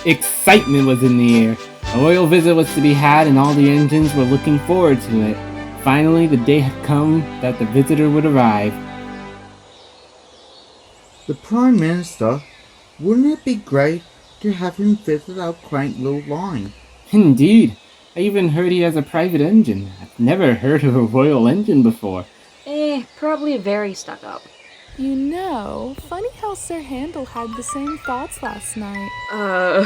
Excitement was in the air. A royal visit was to be had and all the engines were looking forward to it. Finally, the day had come that the visitor would arrive. The Prime Minister? Wouldn't it be great to have him visit our quaint little line? Indeed. I even heard he has a private engine. I've never heard of a royal engine before. Probably very stuck up. You know, funny how Sir Handel had the same thoughts last night. A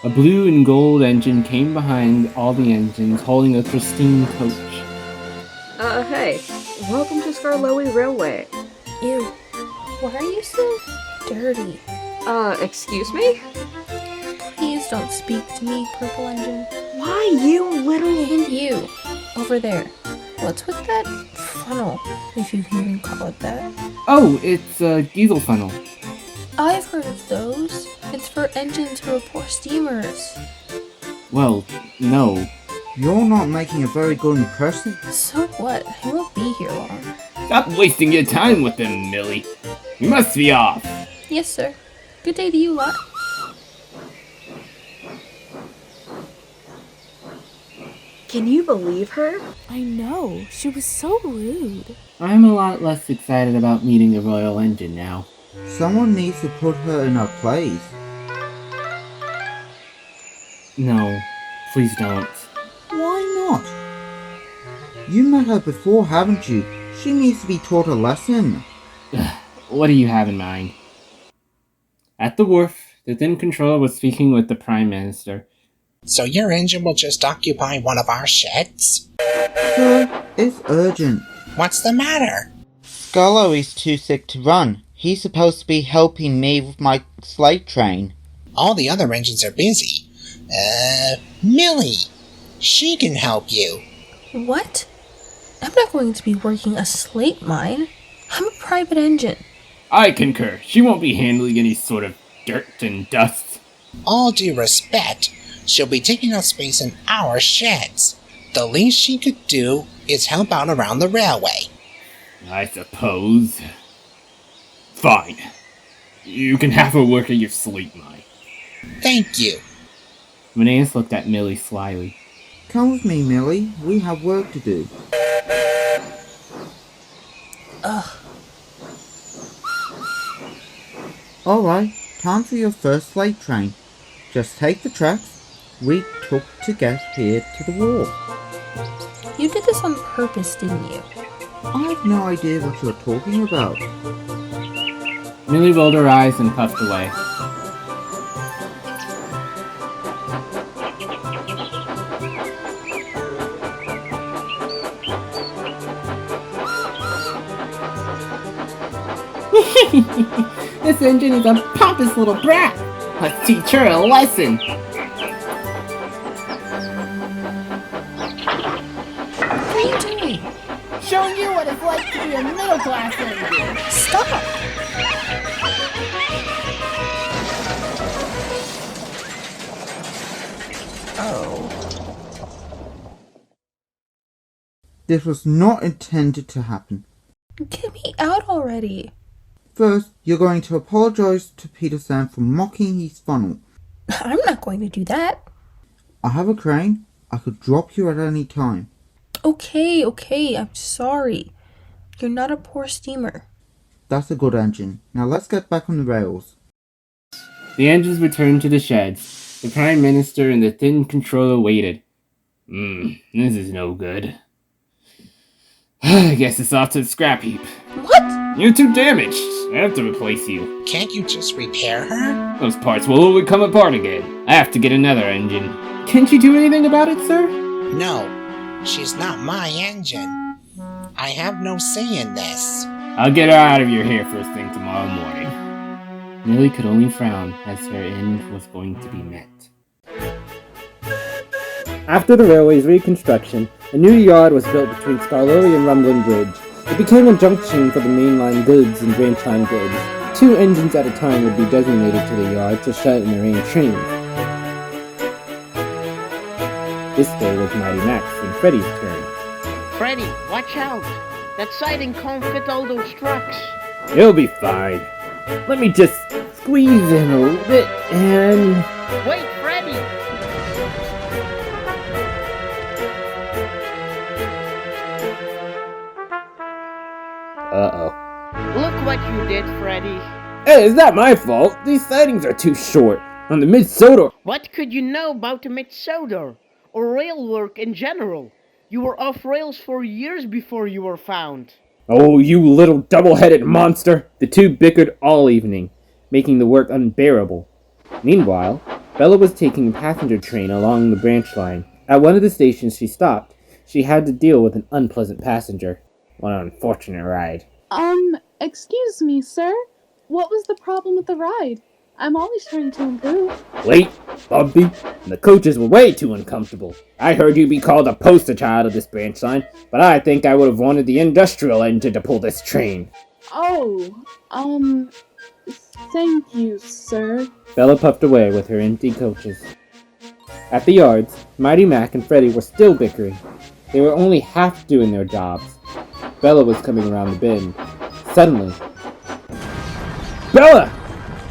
blue and gold engine came behind all the engines, holding a pristine coach. Hey. Welcome to Skarloey Railway. Ew. Why are you so dirty? Excuse me? Please don't speak to me, Purple Engine. Why, you little... And you, over there. What's with that funnel, if you can even call it that? Oh, it's a diesel funnel. I've heard of those. It's for engines to report steamers. Well, no. You're not making a very good impression. So what? I won't be here long. Stop wasting your time with them, Millie. You must be off. Yes, sir. Good day to you lot. Can you believe her? I know. She was so rude. I'm a lot less excited about meeting the royal engine now. Someone needs to put her in her place. No, please don't. Why not? You met her before, haven't you? She needs to be taught a lesson. What do you have in mind? At the wharf, the thin controller was speaking with the Prime Minister. So your engine will just occupy one of our sheds? Sir, it's urgent. What's the matter? Skarloey's too sick to run. He's supposed to be helping me with my slate train. All the other engines are busy. Millie. She can help you. What? I'm not going to be working a slate mine. I'm a private engine. I concur. She won't be handling any sort of dirt and dust. All due respect, she'll be taking up space in our sheds. The least she could do is help out around the railway. I suppose. Fine. You can have her work at your slate mine. Thank you. Menaeus looked at Millie slyly. Come with me, Millie. We have work to do. Ugh. Alright, time for your first slate train. Just take the tracks we took to get here to the wharf. You did this on purpose, didn't you? I have no idea what you're talking about. Millie rolled her eyes and puffed away. This engine is a pompous little brat. Let's teach her a lesson. What are you doing? Showing you what it's like to be a middle-class engine. Stop! Oh. This was not intended to happen. Get me out already. First, you're going to apologize to Peter Sam for mocking his funnel. I'm not going to do that. I have a crane. I could drop you at any time. Okay, I'm sorry. You're not a poor steamer. That's a good engine. Now let's get back on the rails. The engines returned to the sheds. The Prime Minister and the thin controller waited. This is no good. I guess it's off to the scrap heap. What? You're too damaged. I have to replace you. Can't you just repair her? Those parts will only come apart again. I have to get another engine. Can't you do anything about it, sir? No, she's not my engine. I have no say in this. I'll get her out of your hair first thing tomorrow morning. Millie could only frown as her end was going to be met. After the railway's reconstruction, a new yard was built between Skarloey and Rumbling Bridge. It became a junction for the mainline goods and branch line goods. 2 engines at a time would be designated to the yard to shed and arrange trains. This day was Mighty Max and Freddy's turn. Freddy, watch out! That siding can't fit all those trucks. It'll be fine. Let me just squeeze in a little bit, and... Wait, Freddy! Uh-oh. Look what you did, Freddy. Hey, it's not my fault. These sightings are too short. On the Mid-Sodor... What could you know about the Mid-Sodor? Or rail work in general? You were off rails for years before you were found. Oh, you little double-headed monster! The two bickered all evening, making the work unbearable. Meanwhile, Bella was taking a passenger train along the branch line. At one of the stations she stopped, she had to deal with an unpleasant passenger. What an unfortunate ride. Excuse me, sir? What was the problem with the ride? I'm always trying to improve. Late, bumpy, and the coaches were way too uncomfortable. I heard you be called a poster child of this branch line, but I think I would have wanted the industrial engine to pull this train. Oh, thank you, sir. Bella puffed away with her empty coaches. At the yards, Mighty Mac and Freddy were still bickering. They were only half doing their jobs. Bella was coming around the bend. Suddenly, Bella!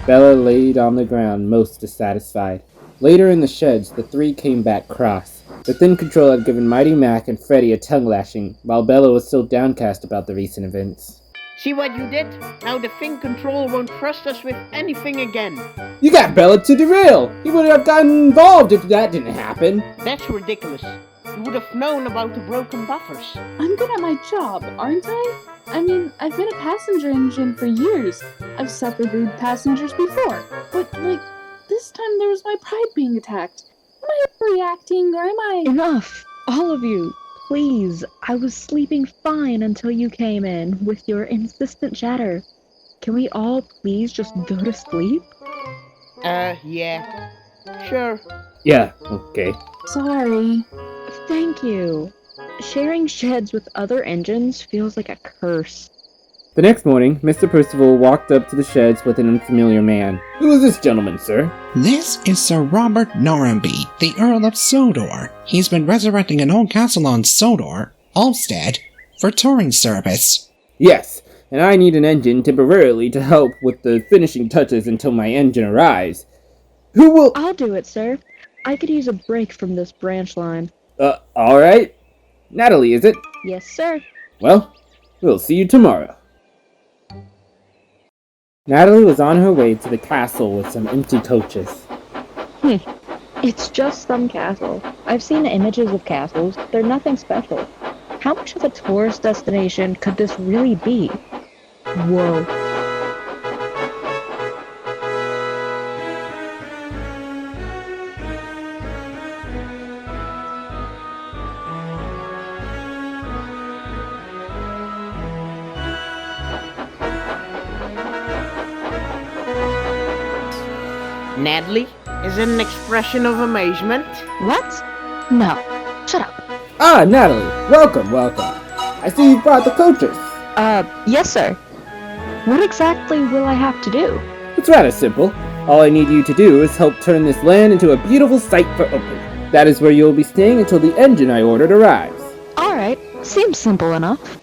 Bella laid on the ground, most dissatisfied. Later in the sheds, the three came back cross. The Thin Control had given Mighty Mac and Freddy a tongue-lashing, while Bella was still downcast about the recent events. See what you did? Now the Fin Control won't trust us with anything again. You got Bella to derail! He would have gotten involved if that didn't happen! That's ridiculous. You would have known about the broken buffers. I'm good at my job, aren't I? I mean, I've been a passenger engine for years. I've suffered rude passengers before. But, this time there was my pride being attacked. Am I overreacting, or am I... Enough! All of you! Please! I was sleeping fine until you came in with your insistent chatter. Can we all please just go to sleep? Yeah. Sure. Yeah, okay. Sorry. Thank you. Sharing sheds with other engines feels like a curse. The next morning, Mr. Percival walked up to the sheds with an unfamiliar man. Who is this gentleman, sir? This is Sir Robert Norramby, the Earl of Sodor. He's been resurrecting an old castle on Sodor, Ulstead, for touring service. Yes, and I need an engine temporarily to help with the finishing touches until my engine arrives. Who will... I'll do it, sir. I could use a break from this branch line. Alright. Natalie, is it? Yes, sir. Well, we'll see you tomorrow. Natalie was on her way to the castle with some empty coaches. It's just some castle. I've seen images of castles. They're nothing special. How much of a tourist destination could this really be? Whoa. Natalie, is it an expression of amazement? What? No. Shut up. Ah, Natalie, welcome. I see you brought the coaches. Yes, sir. What exactly will I have to do? It's rather simple. All I need you to do is help turn this land into a beautiful site for opening. That is where you'll be staying until the engine I ordered arrives. Alright, seems simple enough.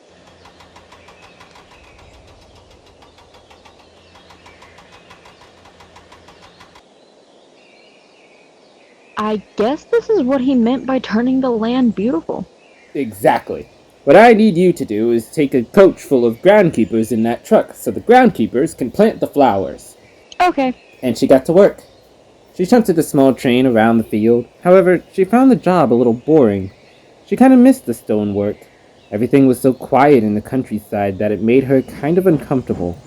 I guess this is what he meant by turning the land beautiful. Exactly. What I need you to do is take a coach full of groundkeepers in that truck so the groundkeepers can plant the flowers. Okay. And she got to work. She shunted the small train around the field. However, she found the job a little boring. She kind of missed the stonework. Everything was so quiet in the countryside that it made her kind of uncomfortable.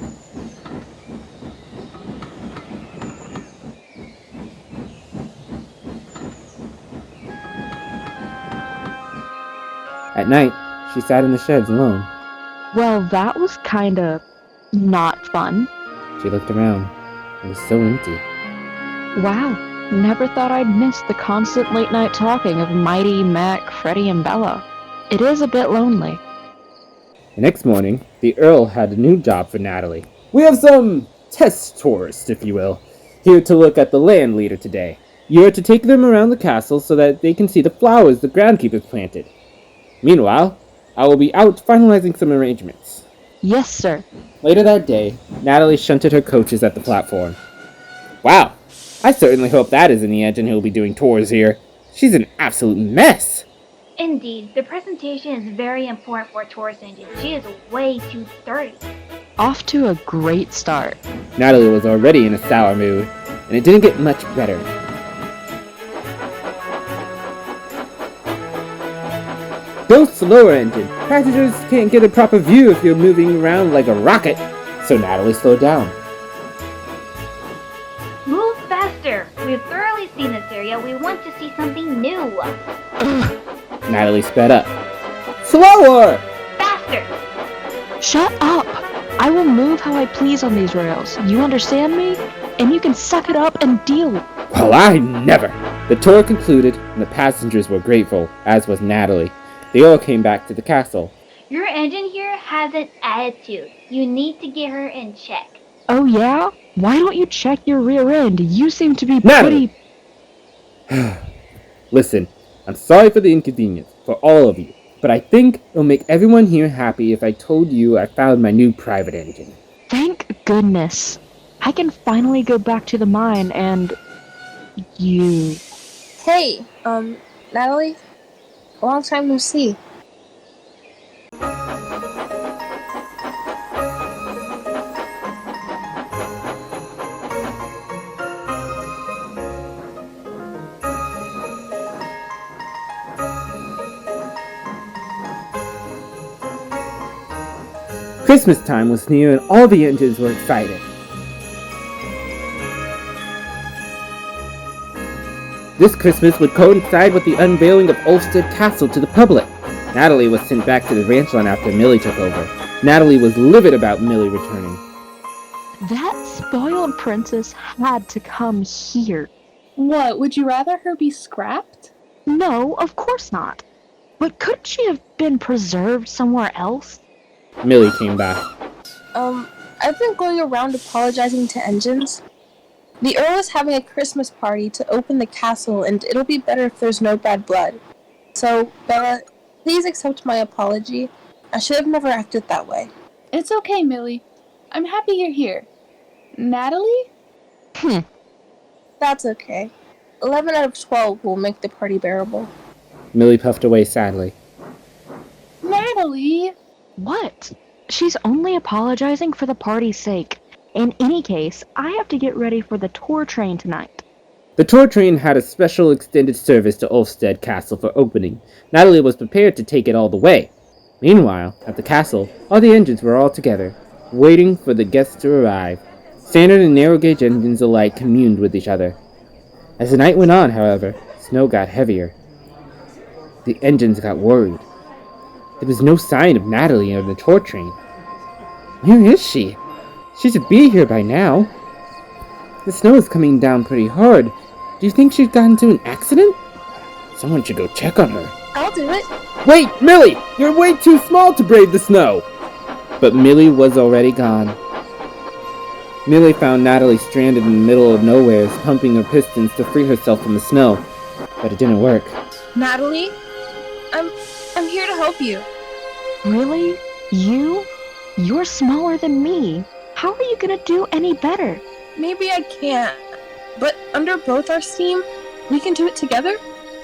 At night, she sat in the sheds alone. Well, that was kinda not fun. She looked around. It was so empty. Wow, never thought I'd miss the constant late-night talking of Mighty, Mac, Freddy, and Bella. It is a bit lonely. The next morning, the Earl had a new job for Natalie. We have some test tourists, if you will, here to look at the land leader today. You are to take them around the castle so that they can see the flowers the groundkeepers planted. Meanwhile, I will be out finalizing some arrangements. Yes, sir. Later that day, Natalie shunted her coaches at the platform. Wow, I certainly hope that isn't the engine who'll be doing tours here. She's an absolute mess. Indeed, the presentation is very important for a tourist engine. She is way too sturdy. Off to a great start. Natalie was already in a sour mood, and it didn't get much better. Go slower, engine. Passengers can't get a proper view if you're moving around like a rocket. So Natalie slowed down. Move faster! We've thoroughly seen this area. We want to see something new. Natalie sped up. Slower! Faster! Shut up! I will move how I please on these rails. You understand me? And you can suck it up and deal. Well, I never! The tour concluded, and the passengers were grateful, as was Natalie. They all came back to the castle. Your engine here has an attitude. You need to get her in check. Oh yeah? Why don't you check your rear end? You seem to be Natalie! pretty... Listen, I'm sorry for the inconvenience, for all of you, but I think it'll make everyone here happy if I told you I found my new private engine. Thank goodness. I can finally go back to the mine and... you... Hey, Natalie? Long time no see. Christmas time was near and all the engines were excited. This Christmas would coincide with the unveiling of Ulfstead Castle to the public. Natalie was sent back to the ranch line after Millie took over. Natalie was livid about Millie returning. That spoiled princess had to come here. What, would you rather her be scrapped? No, of course not. But couldn't she have been preserved somewhere else? Millie came back. I've been going around apologizing to engines. The Earl is having a Christmas party to open the castle, and it'll be better if there's no bad blood. So, Bella, please accept my apology. I should have never acted that way. It's okay, Millie. I'm happy you're here. Natalie? That's okay. 11 out of 12 will make the party bearable. Millie puffed away sadly. Natalie! What? She's only apologizing for the party's sake. In any case, I have to get ready for the tour train tonight. The tour train had a special extended service to Ulfstead Castle for opening. Natalie was prepared to take it all the way. Meanwhile, at the castle, all the engines were all together, waiting for the guests to arrive. Standard and narrow gauge engines alike communed with each other. As the night went on, however, snow got heavier. The engines got worried. There was no sign of Natalie on the tour train. Where is she? She should be here by now. The snow is coming down pretty hard. Do you think she's gotten into an accident? Someone should go check on her. I'll do it. Wait, Millie! You're way too small to brave the snow! But Millie was already gone. Millie found Natalie stranded in the middle of nowhere, pumping her pistons to free herself from the snow. But it didn't work. Natalie? I'm here to help you. Really? You? You're smaller than me. How are you gonna do any better? Maybe I can't, but under both our steam, we can do it together?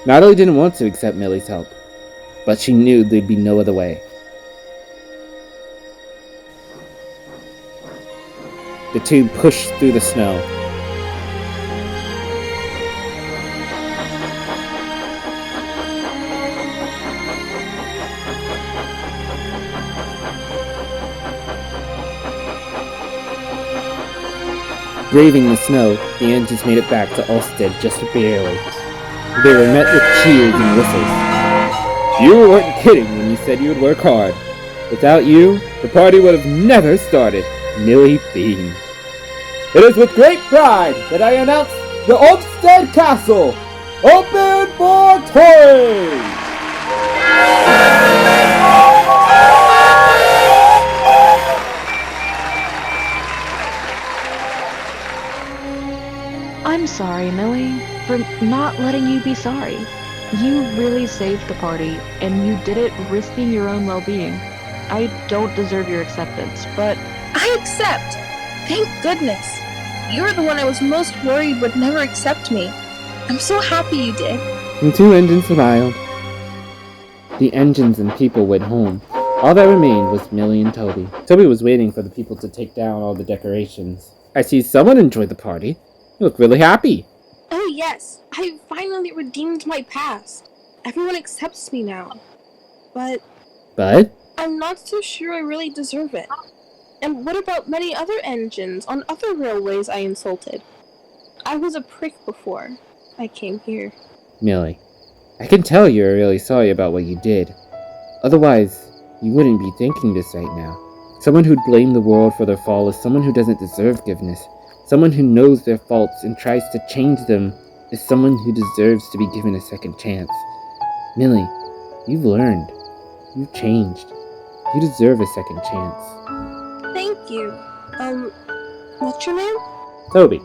Natalie didn't want to accept Millie's help, but she knew there'd be no other way. The two pushed through the snow. Braving the snow, the engines made it back to Ulfstead just barely. They were met with cheers and whistles. You weren't kidding when you said you would work hard. Without you, the party would have never started. Millie beamed. It is with great pride that I announce the Ulfstead Castle open for touring! I'm sorry, Millie, for not letting you be sorry. You really saved the party, and you did it risking your own well-being. I don't deserve your acceptance, but... I accept! Thank goodness! You're the one I was most worried would never accept me. I'm so happy you did. The two engines smiled. The engines and people went home. All that remained was Millie and Toby. Toby was waiting for the people to take down all the decorations. I see someone enjoyed the party. You look really happy. Oh yes, I finally redeemed my past. Everyone accepts me now. But I'm not so sure I really deserve it. And what about many other engines on other railways I insulted? I was a prick before I came here. Millie, I can tell you're really sorry about what you did. Otherwise, you wouldn't be thinking this right now. Someone who'd blame the world for their fall is someone who doesn't deserve forgiveness. Someone who knows their faults and tries to change them is someone who deserves to be given a second chance. Millie, you've learned. You've changed. You deserve a second chance. Thank you. What's your name? Toby.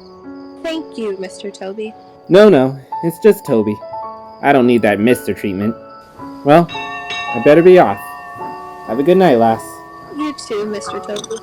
Thank you, Mr. Toby. No, it's just Toby. I don't need that Mr. treatment. Well, I better be off. Have a good night, lass. You too, Mr. Toby.